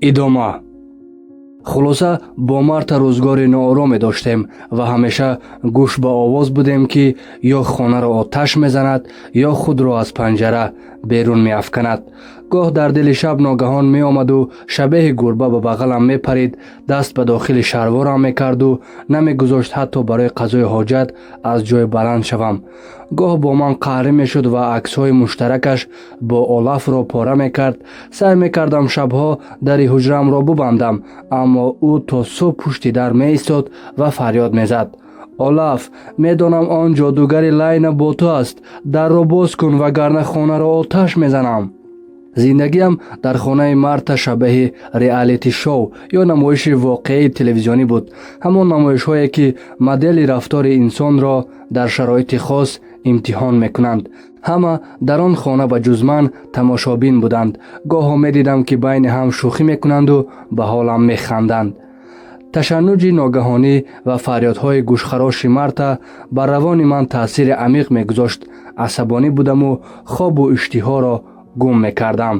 идома. хулоса бо марта рӯзгори ноороме доштем ва ҳамеша гӯш ба овоз будем ки ё хонаро оташ мезанад ё худро аз панҷара берун меафканад. гоҳ дар дили шаб ногаҳон меомаду шабеҳи гурба ба бағалам мепарид, даст ба дохили шалворам мекарду намегузошт ҳатто барои қазои ҳоҷат аз ҷой баланд шавам. гоҳ бо ман қаҳрӣ мешуд ва аксҳои муштаракаш бо олафро пора мекард. сай мекардам шабҳо дари ҳуҷраамро бубандам, аммо ӯ то субҳ пушти дар меистод ва фарёд мезад: олаф, медонам он ҷодугари лайна бо ту аст, дарро боз кун вагарна хонаро оташ мезанам. зиндагиам дар хонаи марта шабеҳи реалити шоу ё намоиши воқеии телевизионӣ буд. ҳамон намоишҳое ки модели рафтори инсонро дар шароити хос имтиҳон мекунанд. ҳама дар он хона ба ҷуз ман тамошобин буданд. гоҳо медидам ки байни ҳам шӯхӣ мекунанду ба ҳолам механданд. ташаннуҷи ногаҳонӣ ва фарёдҳои гӯшхароши марта бар равони ман таъсири амиқ мегузошт. асабонӣ будаму хобу иштиҳоро гум мекардам.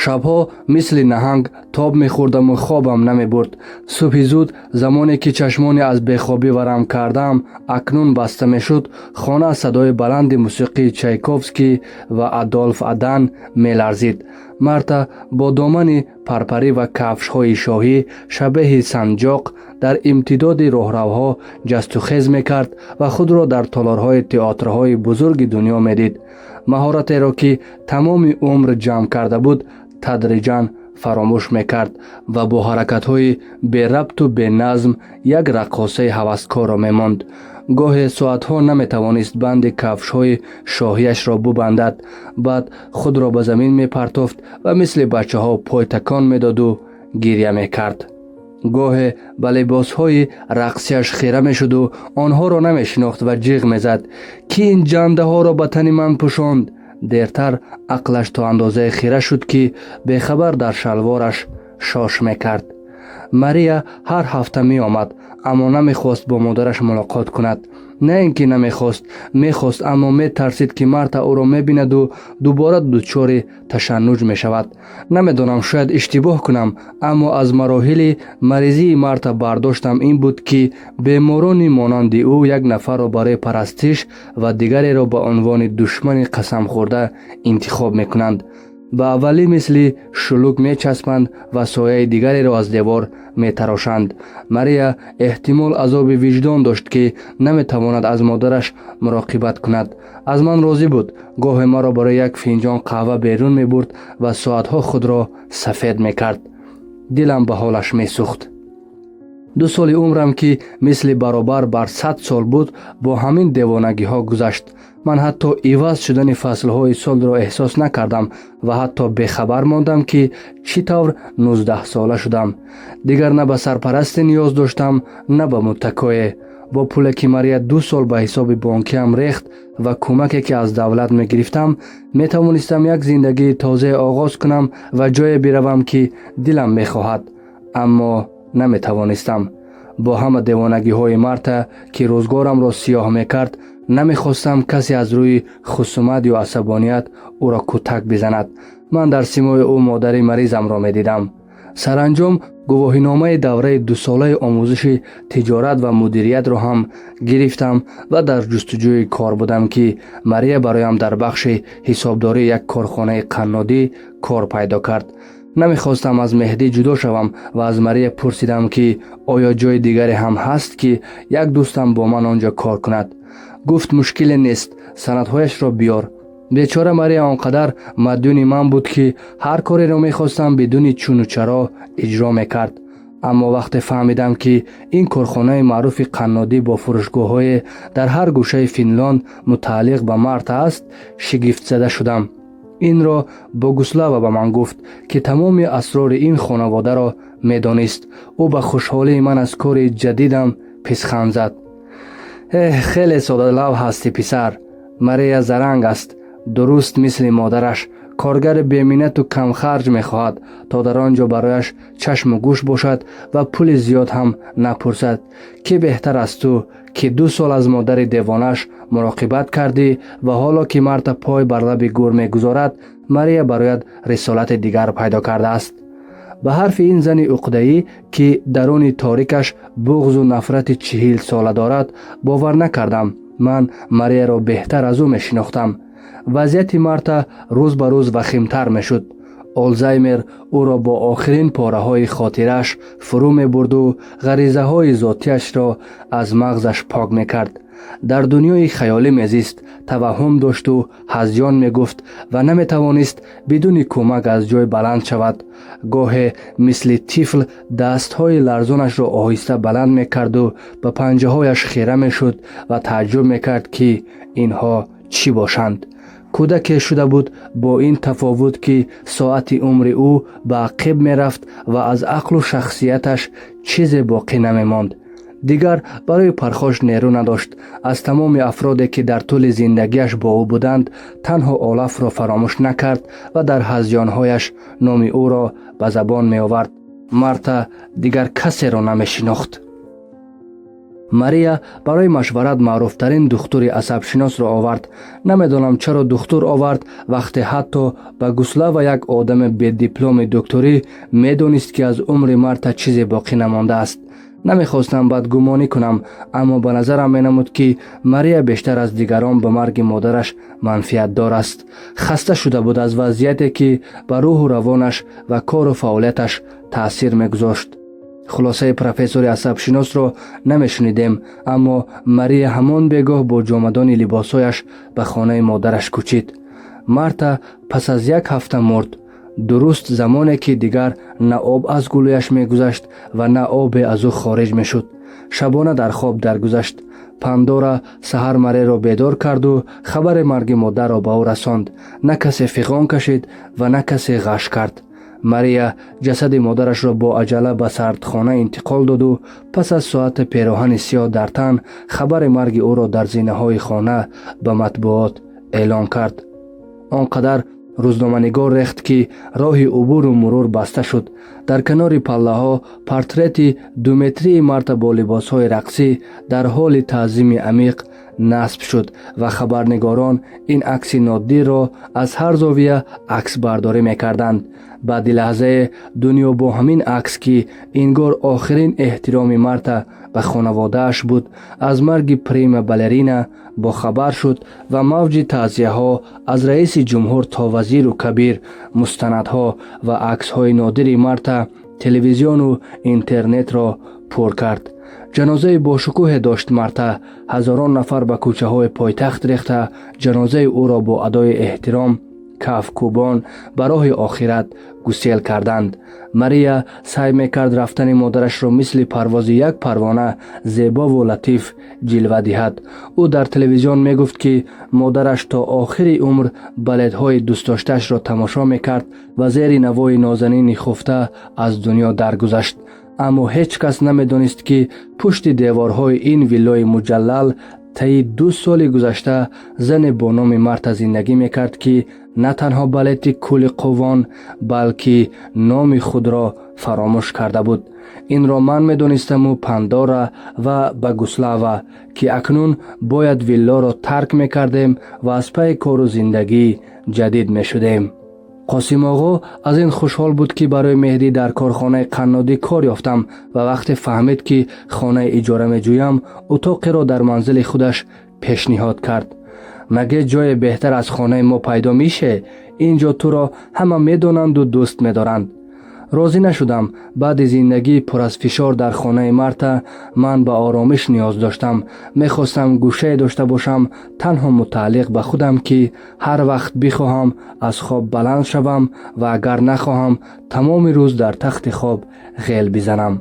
шабҳо мисли наҳанг тоб мехӯрдаму хобам намебурд. субҳи зуд, замоне ки чашмоне аз бехобӣ варам кардам акнун баста мешуд, хона аз садои баланди мусиқии Чайковский ва Адольф Адан меларзид. марта бо домани парпарӣ ва кафшҳои шоҳӣ шабеҳи санҷоқ дар имтидоди роҳравҳо ҷастухез мекард ва худро дар толорҳои театрҳои бузурги дунё медид. маҳоратеро ки тамоми умр ҷамъ карда буд, тадриҷан фаромӯш мекард ва бо ҳаракатҳои берабту беназм як раққосаи ҳаваскорро мемонд. гоҳе соатҳо наметавонист банди кафшҳои шоҳиашро бубандад. баъд худро ба замин мепартофт ва мисли бачаҳо пойтакон медоду гирья мекард. гоҳе ба либосҳои рақсиаш хира мешуду онҳоро намешинохт ва ҷиғ мезад: ки ин ҷандаҳоро ба тани ман пӯшонд? дертар ақлаш то андозае хира шуд ки бехабар дар шалвораш шош мекард. мария ҳар ҳафта меомад, аммо намехост бо модараш мулоқот кунад. не ин ки намехост, мехост, аммо метарсид ки марта ӯро мебинаду дубора дучори ташаннуҷ мешавад. намедонам, шояд иштибоҳ кунам, аммо аз мароҳили маризии марта бардоштам ин буд ки беморони монанди ӯ як нафарро барои парастиш ва дигареро ба унвони душмани қасамхӯрда интихоб мекунанд. ба аввалӣ мисли шулук мечаспанд ва сояи дигареро аз девор метарошанд. мария эҳтимол азоби виҷдон дошт ки наметавонад аз модараш муроқибат кунад. аз ман розӣ буд. гоҳе маро барои як финҷон қаҳва берун мебурд ва соатҳо худро сафед мекард. дилам ба ҳолаш месӯхт. 2 соли умрам ки мисли баробар бар 100 сол буд, бо ҳамин девонагиҳо гузашт. ман ҳатто иваз шудани фаслҳои солро эҳсос накардам ва ҳатто бехабар мондам ки чӣ тавр 19-сола шудам. дигар на ба сарпарасте ниёз доштам, на ба муттакое. бо пуле ки мария 2 сол ба ҳисоби бонкиам рехт ва кӯмаке ки аз давлат мегирифтам, метавонистам як зиндагии тозае оғоз кунам ва ҷое биравам ки дилам мехоҳад. аммо наметавонистам. бо ҳама девонагиҳои марта ки рӯзгорамро сиёҳ мекард, намехостам касе аз рӯи хусумат ё асабоният ӯро кӯтак бизанад. ман дар симои ӯ модари маризамро медидам. саранҷом гувоҳиномаи давраи 2-солаи омӯзиши тиҷорат ва мудириятро ҳам гирифтам ва дар ҷустуҷӯи кор будам ки мария бароям дар бахши ҳисобдории як корхонаи қаннодӣ кор пайдо кард. намехостам аз Меҳдӣ ҷудо шавам ва аз Мария пурсидам ки оё ҷои дигаре ҳам ҳаст ки як дӯстам бо ман он ҷо кор кунад. гуфт мушкиле нест, санадҳояшро биёр. бечора Мария он қадар мадюни ман буд ки ҳар кореро мехостам бидуни чуну чаро иҷро мекард. аммо вақте фаҳмидам ки ин корхонаи маъруфи қаннодӣ бо фурӯшгоҳҳое дар ҳар гӯшаи Финланд мутааллиқ ба Марта аст, шигифтзада шудам. инро Богуслава ба ман гуфт ки тамоми асрори ин хонаводаро медонист. ӯ ба хушҳолии ман аз кори ҷадидам писханд зад. хеле содалав ҳастӣ писар. Мария заранг аст, дуруст мисли модараш. коргари беминнату камхарҷ мехоҳад, то дар он ҷо барояш чашму гӯш бошад ва пули зиёд ҳам напурсад. ки беҳтар аз ту, ки 2 сол аз модари девонааш муроқибат кардӣ ва ҳоло ки Марта пой бар лаби гӯр мегузорад, Мария барояд рисолати дигар пайдо кардааст. به حرف این زن عقده‌ای که درون تاریکش بغض و نفرت 40 ساله دارد باور نکردم. من مریا را بهتر از او می‌شناختم. وضعیت مرتا روز به روز وخیم‌تر می‌شد. آلزایمر او را با آخرین پاره‌های خاطرش فرو می‌برد و غریزه‌های ذاتیش را از مغزش پاک می‌کرد. در دنیای خیالی میزیست، توهم داشت و هذیان میگفت و نمیتوانست بدون کمک از جای بلند شود. گاهی مثل طفل دستهای لرزانش را آهسته بلند میکرد و به پنجه‌هایش خیره میشد و تعجب میکرد که اینها چی باشند. کودک شده بود، با این تفاوت که ساعت عمر او به عقب میرفت و از عقل و شخصیتش چیزی باقی نمیماند. دیگر برای پرخاش نیرو نداشت. از تمام افرادی که در طول زندگیش با او بودند تنها اولف را فراموش نکرد و در هذیان‌هایش نام او را به زبان می آورد. مرتا دیگر کسی را نمی شناخت. مریا برای مشورت معروفترین دکتر عصبشناس را آورد. نمیدانم چرا دکتر آورد وقتی حتی به گوسلاو یک آدم بی دیپلم دکتری میدانست که از عمر مرتا چیزی باقی نمانده است. نمیخواستم بدگمانی کنم، اما به نظرم مینمود که مریا بیشتر از دیگران به مرگ مادرش منفعت دار است. خسته شده بود از وضعیتی که به روح و روانش و کار و فعالیتش تأثیر میگذاشت. خلاصه پروفسور عصبشناس را نمیشنیدیم، اما مریا همان بیگاه با جامدان لباسایش به خانه مادرش کوچید. مرتا پس از 1 هفته مرد. درست زمانی که دیگر نه آب از گلویش میگذشت و نه آب از او خارج میشد. شبانه در خواب درگذشت. پاندورا سحر مریا را بیدار کرد و خبر مرگ مادر را به او رساند. نه کسی فغان کشید و نه کسی غش کرد. مریا جسد مادرش را با عجله به سردخانه انتقال داد و پس از ساعت پیراهن سیاه در تن خبر مرگ او را در زینه های خانه به مطبوعات اعلان کرد. آنقدر روزنامه‌نگار ریخت که راه عبور و مرور بسته شد. در کنار پله ها پورتریت 2 متری مرتا با لباس های رقصی در حال تعظیم عمیق نصب شد و خبرنگاران این عکس نادر را از هر زاویه عکس برداری میکردند. بعد لحظه دنیا با همین عکس که انگار آخرین احترام مرتا به خانواده‌اش بود از مرگ پریما بالرینا با خبر شد و موج تعزیه ها از رئیس جمهور تا وزیر و کبیر، مستندها و عکس های نادر مرتا تلویزیون و اینترنت را پر کرد. جنازه با شکوه داشت مرتا. هزاران نفر به کوچه های پایتخت ریخته جنازه او را با ادای احترام کف کوبان به راه آخرت گسیل کردند. مریا سعی میکرد رفتن مادرش را مثل پرواز یک پروانه زیبا و لطیف جلوه دهد. او در تلویزیون میگفت که مادرش تا آخر عمر بلدهای دوست داشته‌اش را تماشا میکرد و زیر نوای نازنین خفته از دنیا درگذشت. اما هیچ کس نمیدانست که پشت دیوارهای این ویلای مجلل طی 2 سال گذشته زن با نام مرتا زندگی میکرد که نه تنها بالت کل قوان بلکه نام خود را فراموش کرده بود. این را من میدانستم و پاندورا و بگوسلاوا که اکنون باید ویلا را ترک میکردیم و از پی کار و زندگی جدید میشدیم. قاسم آقا از این خوشحال بود که برای مهدی در کارخانه قنادی کار یافتم و وقتی فهمید که خانه اجاره میجویم اتاقی را در منزل خودش پیشنهاد کرد. مگه جای بهتر از خانه ما پیدا میشه؟ اینجا تو را همه میدونند و دوست میدارند. راضی نشدم. بعد زندگی پر از فشار در خانه مرتا من به آرامش نیاز داشتم. میخواستم گوشه داشته باشم تنها متعلق به خودم که هر وقت بخواهم از خواب بلند شوم و اگر نخواهم تمام روز در تخت خواب غیل بزنم.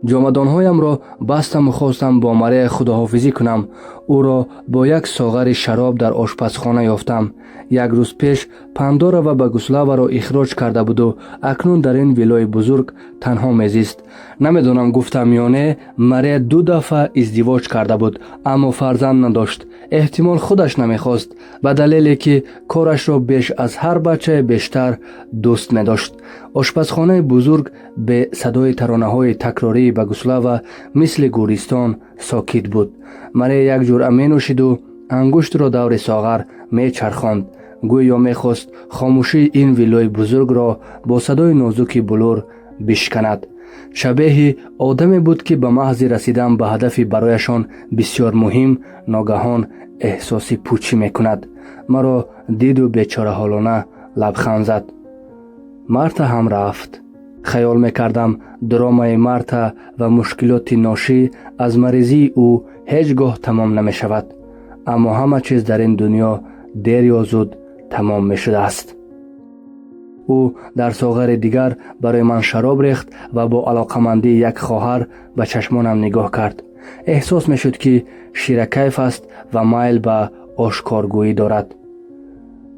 جامدانهایم را بستم و خواستم با مریا خداحافظی کنم. او را با یک ساغر شراب در آشپزخانه یافتم. 1 روز پیش پاندورا و بگوسلاوا را اخراج کرده بود و اکنون در این ویلای بزرگ تنها میزیست. نمیدونم گفتم یا نه، مریا 2 دفعه ازدواج کرده بود اما فرزند نداشت. احتمال خودش نمیخواست به دلیلی که کارش را بیش از هر بچه بیشتر دوست میداشت. آشپزخانه بزرگ به صدای ترانه‌های تکراری بگوسلاوا مثل گورستان ساکت بود. مریا یک جرعه می نوشید و انگشت را دور ساغر می چرخاند. گویا میخواست خاموشی این ویلای بزرگ را با صدای نازکی بلور بشکند. شبیه آدمی بود که به محض رسیدن به هدفی برایشان بسیار مهم ناگهان احساس پوچی میکند. مرا دید و بیچاره حالانه لبخند زد. مارتا هم رفت. خیال میکردم درامای مارتا و مشکلات ناشی از مریضی او هیچگاه تمام نمیشود، اما همه چیز در این دنیا دیر یا زود تمام میشده است. او در ساغر دیگر برای من شراب ریخت و با علاقمندی یک خواهر به چشمانم نگاه کرد. احساس میشد که شیرکیف است و میل به آشکارگویی دارد.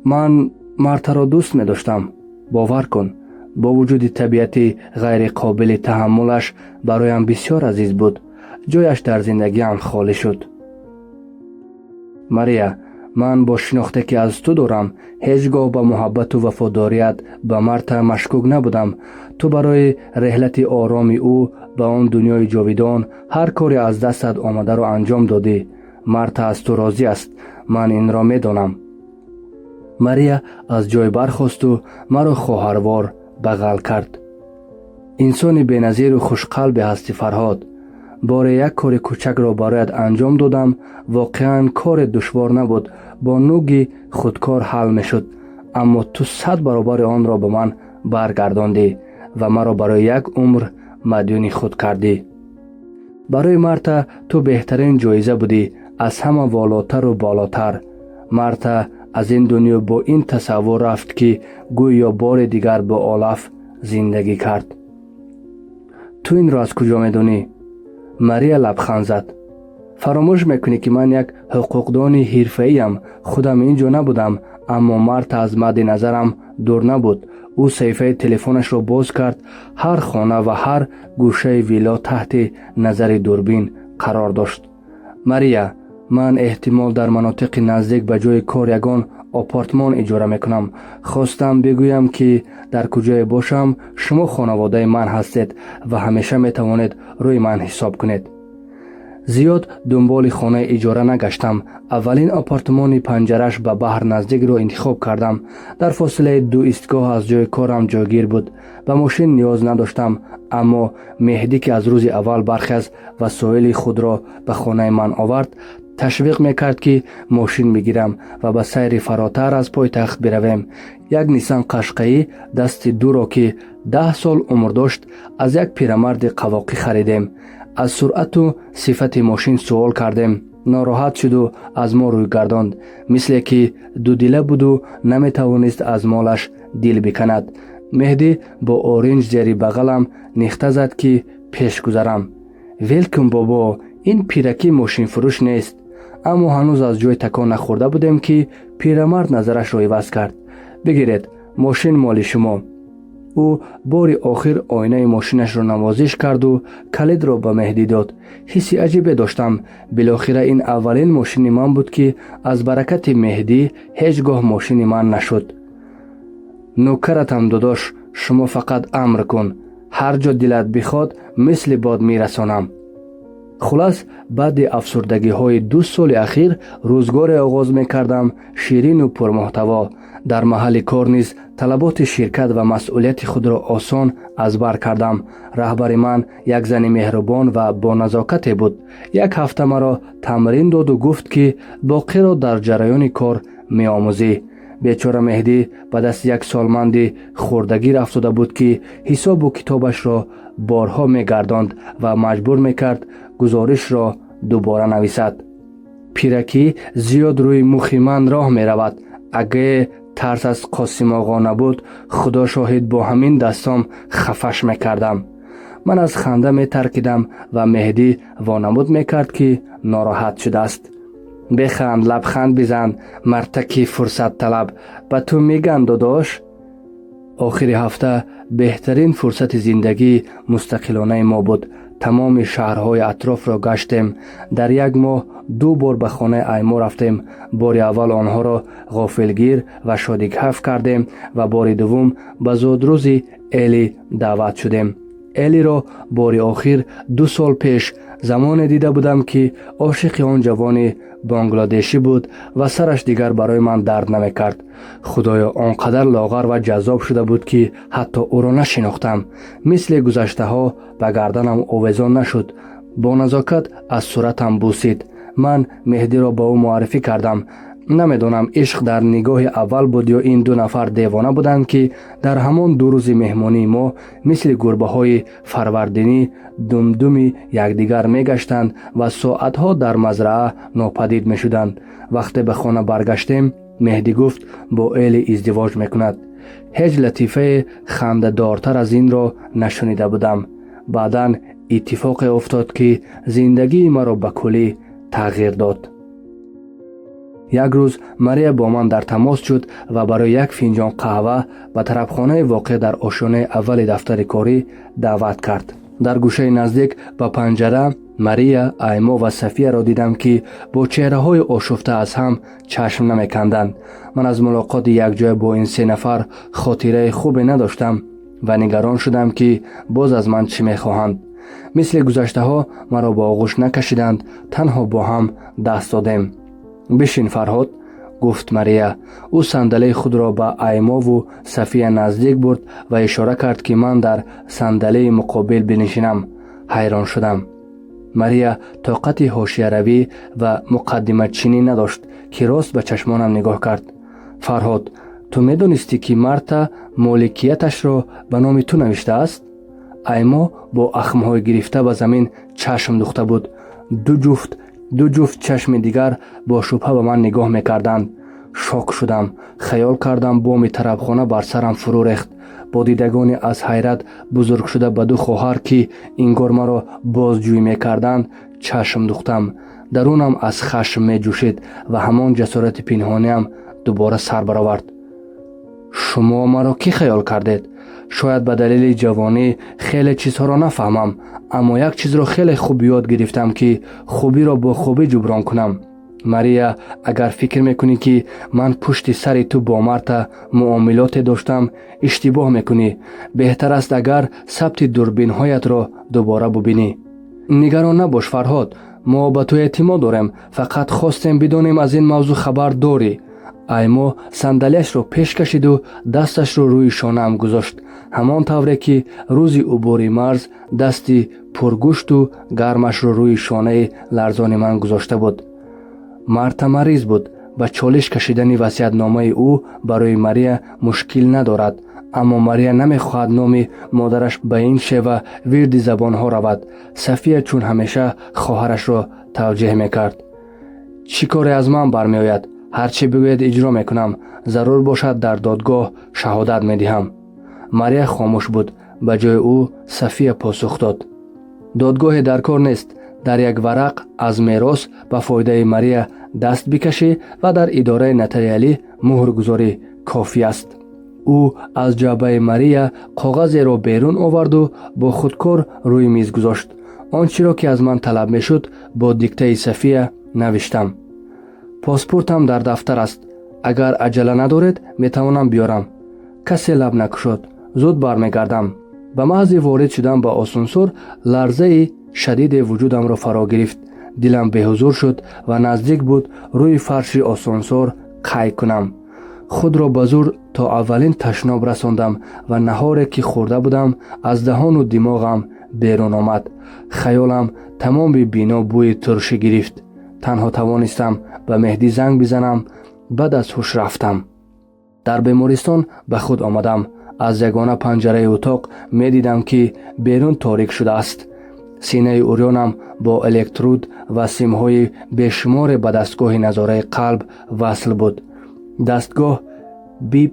من مارتا را دوست می داشتم. باور کن، با وجود طبیعتی غیر قابل تحملش برایم بسیار عزیز بود. جایش در زندگیم خالی شد. ماریا، من با شناخته که از تو دارم هیچگاه به محبت و وفاداریت به مارتا مشکوک نبودم. تو برای رحلت آرامی او به آن دنیای جاویدان هر کاری از دستت آمده را انجام دادی. مارتا از تو راضی است. من این را می دانم. ماریا از جای برخاست و مرا خواهروار بغل کرد. انسان بی‌نظیر و خوشقلب هستی فرهاد. بار یک کار کوچک را برایت انجام دادم. واقعا کار دشوار نبود. با نوگی خودکار حل می شد. اما تو 100 برابر آن را به من برگرداندی و مرا برای یک عمر مدیون خود کردی. برای مارتا تو بهترین جایزه بودی، از همه والاتر و بالاتر. مارتا از این دنیا با این تصور رفت که گویا بار دیگر با آلف زندگی کرد. تو این را از کجا میدونی؟ ماریا لبخند زد. فراموش میکنی که من یک حقوقدان حرفه‌ایم. خودم اینجا نبودم، اما مارتا از مد نظرم دور نبود. او صفحه تلفنش را باز کرد. هر خانه و هر گوشه ویلا تحت نظر دوربین قرار داشت. ماریا، من احتمال در مناطق نزدیک به جای کار یگان آپارتمان اجاره میکنم. خواستم بگویم که در کجای باشم شما خانواده من هستید و همیشه میتوانید روی من حساب کنید. زیاد دنبال خانه اجاره نگشتم. اولین آپارتمان پنجرش به بحر نزدیک را انتخاب کردم. در فاصله 2 ایستگاه از جای کارم جاگیر بود. به ماشین نیاز نداشتم، اما مهدی که از روز اول برخی از وسایل خود را به خانه من آورد تشویق میکرد که ماشین بگیرم و به سیر فراتر از پایتخت برویم. یک نیسان قشقایی دست دو را که 10 سال عمر داشت از یک پیرمرد قواقی خریدیم. از سرعت و صفت ماشین سوال کردیم. ناراحت شد و از ما روی گرداند، مثل که دو دله بود و نمیتوانست از مالش دل بکند. مهدی با اورنج زیر بغلم نخته زد که پیش گذرم. ویلکم بابا، این پیرکی ماشین فروش نیست. اما هنوز از جای تکان نخورده بودیم که پیرمرد نظرش را عوض کرد. بگیرید، ماشین مال شما. او بار آخر آینه ماشینش را نوازش کرد و کلید را به مهدی داد. حسی عجیبی داشتم. بالاخره این اولین ماشین من بود که از برکت مهدی هیچگاه ماشین من نشد. نوکرتم داداش، شما فقط امر کن. هر جا دلت بخواد مثل باد میرسانم. خلاص بعد افسردگی های 2 سال اخیر روزگار آغاز می کردم شیرین و پرمحتوا. در محل کار نیز طلبات شرکت و مسئولیت خود را آسان از بر کردم. رهبر من یک زن مهربان و با نزاکت بود. یک هفته مرا تمرین داد و گفت که باقی را در جریان کار می آموزی. بیچاره مهدی به دست یک سالمند خوردگی افتاده بود که حساب و کتابش را بارها می گرداند و مجبور می کرد گزارش را دوباره نویسد. پیرکی زیاد روی مخ من راه می رود. اگه ترس از قاسم آقا نبود، خدا شاهد با همین دستام خفش می کردم. من از خنده می ترکیدم و مهدی وانمود می کرد که ناراحت شده است. بخند، لبخند بزن، مرتکی فرصت طلب. به تو میگن داداش. آخر هفته بهترین فرصت زندگی مستقلانه ما بود. تمام شهرهای اطراف را گشتیم. در یک ماه 2 بار به خانه ایما رفتیم. بار اول آنها را غافلگیر و شادیکف کردیم و بار دوم به زودروز الی دعوت شدیم. الی را باری آخر 2 سال پیش زمان دیده بودم که عاشق آن جوان بانگلادشی بود و سرش دیگر برای من درد نمی کرد. خدایا آنقدر لاغر و جذاب شده بود که حتی او را نشناختم. مثل گذشته ها به گردنم آویزان نشد. با نزاکت از صورتم بوسید. من مهدی را با او معرفی کردم. نمیدونم عشق در نگاه اول بود یا این 2 نفر دیوانه بودند که در همان 2 روز مهمانی ما مثل گربه های فروردینی دمدمی یکدیگر میگشتند و ساعتها در مزرعه ناپدید میشدند. وقتی به خانه برگشتیم مهدی گفت با الی ازدواج میکند. هیچ لطیفه خنده دارتر از این را نشنیده بودم. بعداً اتفاق افتاد که زندگی مرا به کلی تغییر داد. یک روز ماریا با من در تماس شد و برای 1 فنجان قهوه به طرفخانه واقع در آشیانه اول دفتر کاری دعوت کرد. در گوشه نزدیک به پنجره ماریا، ایما و صفیه را دیدم که با چهره های آشفته از هم چشم نمیکندند. من از ملاقات یک جای با این 3 نفر خاطره خوبی نداشتم و نگران شدم که باز از من چی میخواهند. مثل گذشته ها مرا با آغوش نکشیدند، تنها با هم دست دادیم. بشین فرهاد، گفت ماریا. او صندلی خود را به ایما و صفیه نزدیک برد و اشاره کرد که من در صندلی مقابل بنشینم. حیران شدم. ماریا طاقت حاشیه روی و مقدمه چینی نداشت که راست به چشمانم نگاه کرد. فرهاد، تو میدونستی که مرتا مالکیتش را به نام تو نوشته است؟ ایما با اخمهای گرفته به زمین چشم دوخته بود. دو جفت چشم دیگر با شبهه به من نگاه میکردند. شوک شدم. خیال کردم بام طرفخانه بر سرم فرو ریخت. با دیدگانی از حیرت بزرگ شده به 2 خواهر که انگار مرا بازجویی میکردند چشم دوختم. درونم از خشم میجوشید و همان جسارت پنهانیم دوباره سر برآورد. شما مرا کی خیال کردید؟ شاید به دلیل جوانی خیلی چیزها را نفهمم، اما یک چیز را خیلی خوب یاد گرفتم که خوبی را با خوبی جبران کنم. ماریا، اگر فکر میکنی که من پشت سر تو با مرتا معاملات داشتم اشتباه میکنی. بهتر است اگر ثبت دوربین هایت را دوباره ببینی. نگران نباش فرهاد، ما به تو اعتماد داریم. فقط خواستیم بدونیم از این موضوع خبر داری. ایما صندلیش رو پیش کشید و دستش رو روی شانه‌ام گذاشت، همان طوری که روزی عبور مرز دستی پرگوشت و گرمش رو روی شانه لرزان من گذاشته بود. مرتا مریض بود. به چالش کشیدن وصیت‌نامه او برای ماریا مشکل ندارد، اما ماریا نمیخواهد نام مادرش به این شیوه ورد زبان ها رود. صفیه چون همیشه خواهرش را توجیه میکرد. چی کاری از من برمی آید؟ هرچی بگوید اجرا میکنم. ضرور باشد در دادگاه شهادت میدهم. ماریا خاموش بود. به جای او صفیه پاسخ داد. دادگاه در کار نیست. در یک ورق از میراث به فایده ماریا دست بکشی و در اداره نتریالی مهر گذاری کافی است. او از جعبه ماریا کاغذی را بیرون آورد و با خودکار روی میز گذاشت. آنچه را که از من طلب میشد با دیکته صفیه نوشتم. پاسپورتم در دفتر است. اگر عجله ندارید میتوانم بیارم. کسی لب نکشاد. زود برمیگردم. به محض وارد شدم به آسانسور لرزه شدید وجودم را فرا گرفت. دلم به حضور شد و نزدیک بود روی فرش آسانسور قی کنم. خود را به زور تا اولین تشناب رساندم و نهاری که خورده بودم از دهان و دماغم بیرون آمد. خیالم تمام بینا بوی ترشی گرفت. تنها توانستم به مهدی زنگ بزنم. بعد از هوش رفتم. در بیمارستان به خود آمدم. از یگانه پنجره اتاق می دیدم که بیرون تاریک شده است. سینه اوریانم با الکترود و سیم‌های بیشمار به دستگاه نظاره قلب وصل بود. دستگاه بیب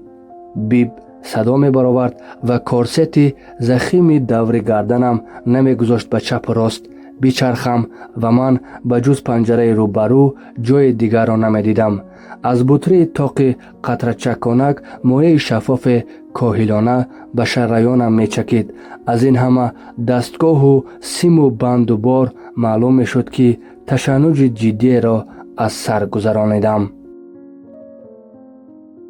بیب صدا می برآورد و کارستی زخیم دور گردنم نمی گذاشت به چپ و راست بیچرخم و من به جز پنجره روبرو جای دیگر را نمی دیدم. از بطری تاق قطره چکانک مایع شفاف کاهلانه به شریانم می چکید. از این همه دستگاه و سیم و بند و بار معلوم می شد که تشنج جدی را از سر گذرانیدم.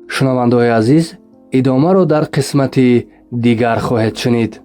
شنونده‌های عزیز، ادامه را در قسمت دیگر خواهید شنید.